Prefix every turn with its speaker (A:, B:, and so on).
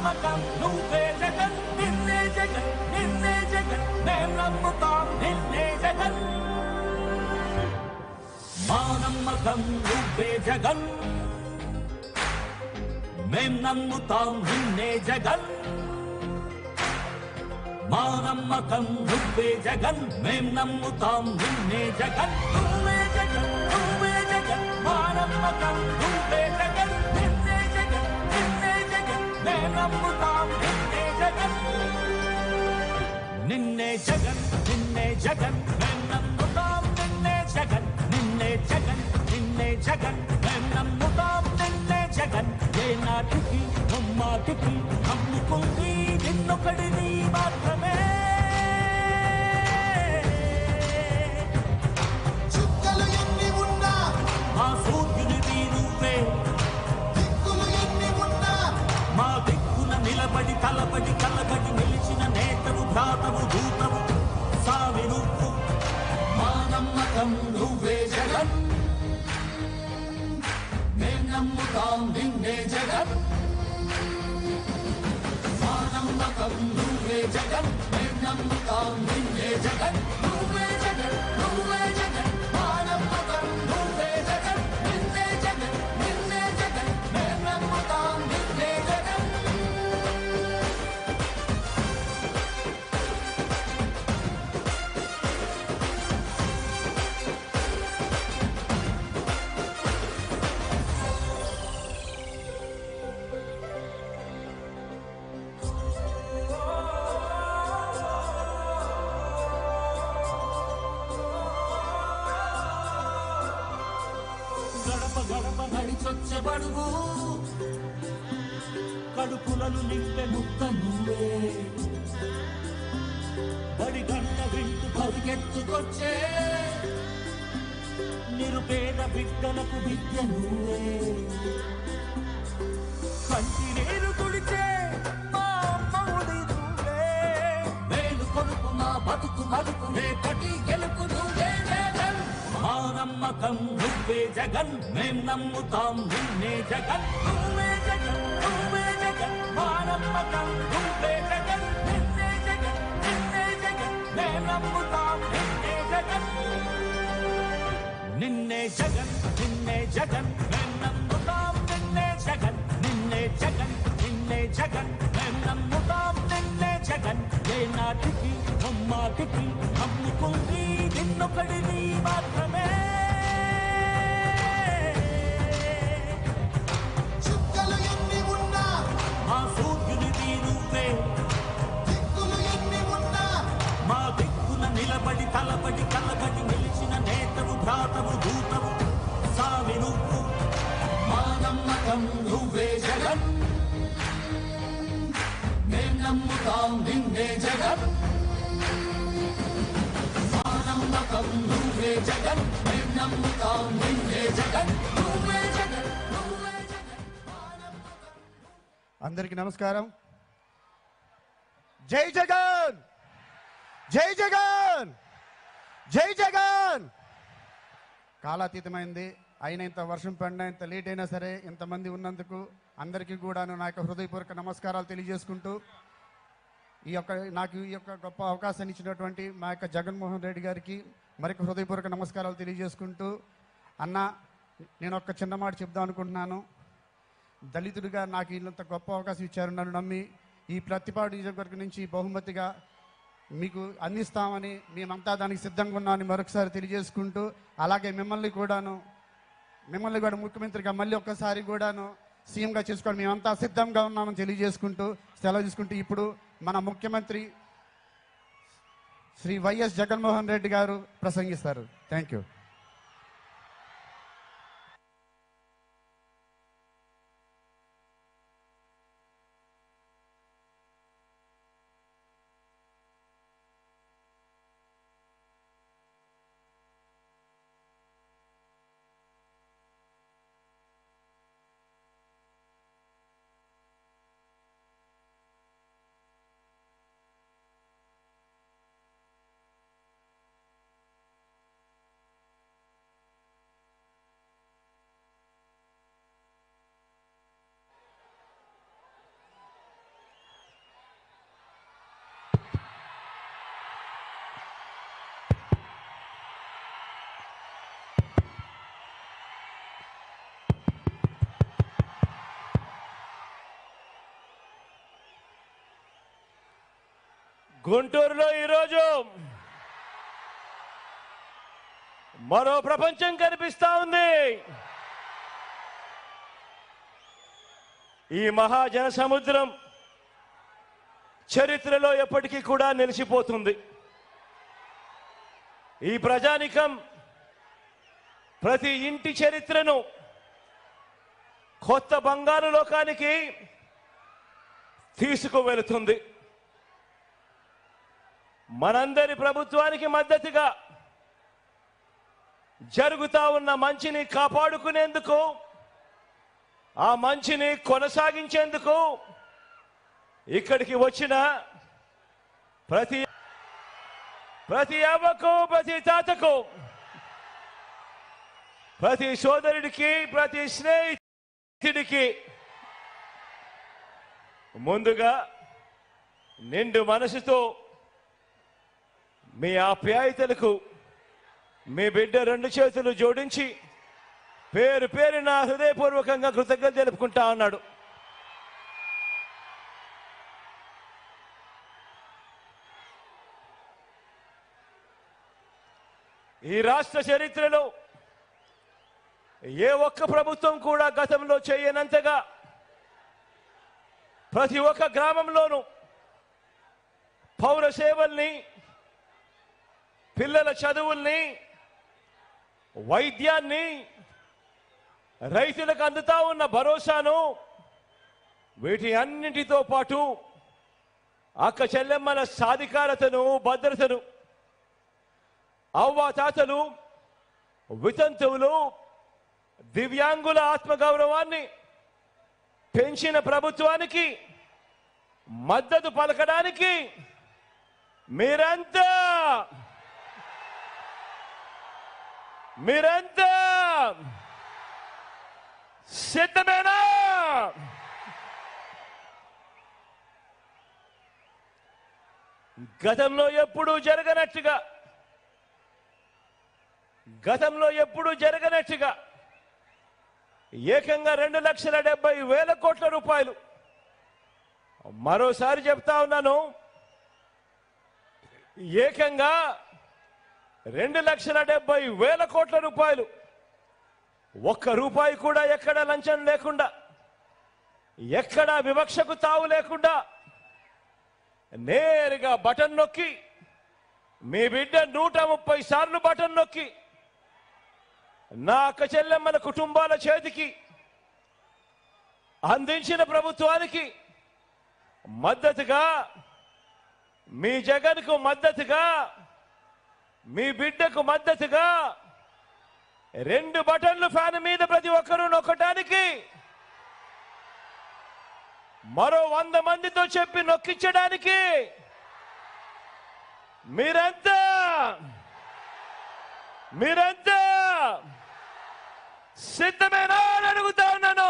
A: నమ్మకం నువ్వే జగన్ నిన్నే జగన్ నిన్నే జగన్ మేం నమ్ముతాం నిన్నే జగన్ మా నమ్మకం నువ్వే జగన్ మేం నమ్ముతాం నిన్నే జగన్ మా నమ్మకం నువ్వే జగన్ మేం నమ్ముతాం నిన్నే జగన్ నువ్వే జగన్ నువ్వే జగన్ మా నమ్మకం నువ్వే జగన్ నిన్నే జగన్ నిన్నే జగన్ మేం నమ్ముతాం నిన్నే జగన్ నిన్నే జగన్ నిన్నే జగన్ మేం నమ్ముతాం నిన్నే జగన్ నిన్నే జగన్ నిన్నే జగన్ మేం నమ్ముతాం నిన్నే జగన్ ఏ నాటికి నమ్మాటికి నమ్ముకుంది నిన్నొకడిని మాత్రమే
B: చుక్కలు ఎన్ని ఉన్నా
A: మా సూర్యునివి నువ్వే
B: దిక్కులు ఎన్ని ఉన్నా
A: మా దిక్కున నిలబడి తలబడి కలబడి నిలిచిన నేతవు భ్రాతవు దూతవు సావి నువ్వు మా నమ్మకం నువ్వే జగన్ మేం నమ్ముతాం నిన్నే జగన్ మా నమ్మకం నువ్వే జగన్ మేం నమ్ముతాం నిన్నే జగన్ నువ్వే జగన్ నువ్వే జగన్ మా నమ్మకం నువ్వే జగన్ నిన్నే జగన్ నిన్నే జగన్ మేం నమ్ముతాం నిన్నే జగన్ గడప గడప నడిచొచ్చబడువు కడుపులను నింపే ముక్క నువ్వే బడి గంట వింటూ పరిగెత్తుకొచ్చే నిరుపేద బిడ్డలకు విద్య నువ్వే కంటి నీరు తుడిచే మా అమ్మవుడి నువ్వే వేలు కొడుకు మా బతుకు మలుపు రేపటి గెలుపు నువ్వే జగన్ మా నమ్మకం నువ్వే జగన్ మేం నమ్ముతాం నిన్నే జగన్ నువ్వే జగన్ నువ్వే జగన్ మా నమ్మకం నువ్వే జగన్ నిన్నే జగన్ నిన్నే జగన్ మేం నమ్ముతాం నిన్నే జగన్ నిన్నే జగన్ నిన్నే జగన్ మేం నమ్ముతాం నిన్నే జగన్ నిన్నే జగన్ నిన్నే జగన్ మేం నమ్ముతాం నిన్నే జగన్ ఏ నాటికి నమ్మాటికి నమ్ముకుంది నిన్నొకడిని మాత్రమే
B: చుక్కలు ఎన్ని ఉన్నా
A: మా సూర్యునివి నువ్వే
B: దిక్కులు ఎన్ని ఉన్నా
A: మా దిక్కున నిలబడి తలబడి కలబడి నిలిచిన నేతవు భ్రాతవు దూతవు సావి నువ్వు మా నమ్మకం నువ్వే జగన్ మేం నమ్ముతాం నిన్నే జగన్ మా నమ్మకం నువ్వే జగన్ మేం నమ్ముతాం నిన్నే జగన్ నువ్వే జగన్ నువ్వే జగన్ మా నమ్మకం
C: అందరికీ నమస్కారం. జై జగన్ జై జగన్ జై జగన్. కాలాతీతమైంది అయినా ఇంత వర్షం పడినా ఇంత లేట్ అయినా సరే ఇంతమంది ఉన్నందుకు అందరికీ కూడాను నా యొక్క హృదయపూర్వక నమస్కారాలు తెలియజేసుకుంటూ నాకు ఈ యొక్క గొప్ప అవకాశాన్ని ఇచ్చినటువంటి మా యొక్క జగన్మోహన్ రెడ్డి గారికి మరొక హృదయపూర్వక నమస్కారాలు తెలియజేసుకుంటూ అన్న నేను ఒక చిన్న మాట చెప్దాం అనుకుంటున్నాను. దళితుడిగా నాకు ఇంత గొప్ప అవకాశం ఇచ్చారు. నన్ను నమ్మి ఈ ప్రతిపాడు నియోజకవర్గం నుంచి బహుమతిగా మీకు అందిస్తామని మేమంతా దానికి సిద్ధంగా ఉన్నామని మరొకసారి తెలియజేసుకుంటూ అలాగే మిమ్మల్ని కూడా ముఖ్యమంత్రిగా మళ్ళీ ఒక్కసారి కూడాను సీఎంగా చేసుకోవడం మేమంతా సిద్ధంగా ఉన్నామని తెలియజేసుకుంటూ సెలవు తీసుకుంటూ ఇప్పుడు మన ముఖ్యమంత్రి శ్రీ వైఎస్ జగన్మోహన్ రెడ్డి గారు ప్రసంగిస్తారు. Thank you.
D: గుంటూరులో ఈరోజు మరో ప్రపంచం కనిపిస్తా ఉంది. ఈ మహాజన సముద్రం చరిత్రలో ఎప్పటికీ కూడా నిలిచిపోతుంది. ఈ ప్రజానికం ప్రతి ఇంటి చరిత్రను కొత్త బంగారు లోకానికి తీసుకువెళుతుంది. మనందరి ప్రభుత్వానికి మద్దతుగా జరుగుతా ఉన్న మంచిని కాపాడుకునేందుకు, ఆ మంచిని కొనసాగించేందుకు ఇక్కడికి వచ్చిన ప్రతి అవ్వకు, ప్రతి తాతకు, ప్రతి సోదరుడికి, ప్రతి స్నేహితుడికి ముందుగా నిండు మనసుతో మీ ఆప్యాయతలకు మీ బిడ్డ రెండు చేతులు జోడించి పేరు పేరున హృదయపూర్వకంగా కృతజ్ఞతలు తెలుపుకుంటా ఉన్నాడు. ఈ రాష్ట్ర చరిత్రలో ఏ ఒక్క ప్రభుత్వం కూడా గతంలో చేయనంతగా ప్రతి ఒక్క గ్రామంలోనూ పౌర సేవల్ని, పిల్లల చదువుల్ని, వైద్యాన్ని, రైతులకు అందుతా ఉన్న భరోసాను, వీటి అన్నింటితో పాటు అక్క చెల్లెమ్మల సాధికారతను, భద్రతను, అవ్వాతాతలు, వితంతువులు, దివ్యాంగుల ఆత్మగౌరవాన్ని పెంచిన ప్రభుత్వానికి మద్దతు పలకడానికి మీరంతా సిద్ధమేనా? గతంలో ఎప్పుడూ జరగనట్టుగా ఏకంగా 2,70,000 కోట్ల రూపాయలు, మరోసారి చెప్తా ఉన్నాను, ఏకంగా 2,70,000 కోట్ల రూపాయలు, ఒక్క రూపాయి కూడా ఎక్కడ లంచం లేకుండా, ఎక్కడ వివక్షకు తావు లేకుండా నేరుగా బటన్ నొక్కి, మీ బిడ్డ 130 సార్లు బటన్ నొక్కి నా అక్క చెల్లెమ్మల కుటుంబాల చేతికి అందించిన ప్రభుత్వానికి మద్దతుగా, మీ జగన్కు మద్దతుగా, మీ బిడ్డకు మద్దతుగా 2 బటన్లు ఫ్యాన్ మీద ప్రతి ఒక్కరూ నొక్కడానికి, మరో 100 మందితో చెప్పి నొక్కించడానికి మీరంతా సిద్ధమేనా అని అడుగుతా ఉన్నాను.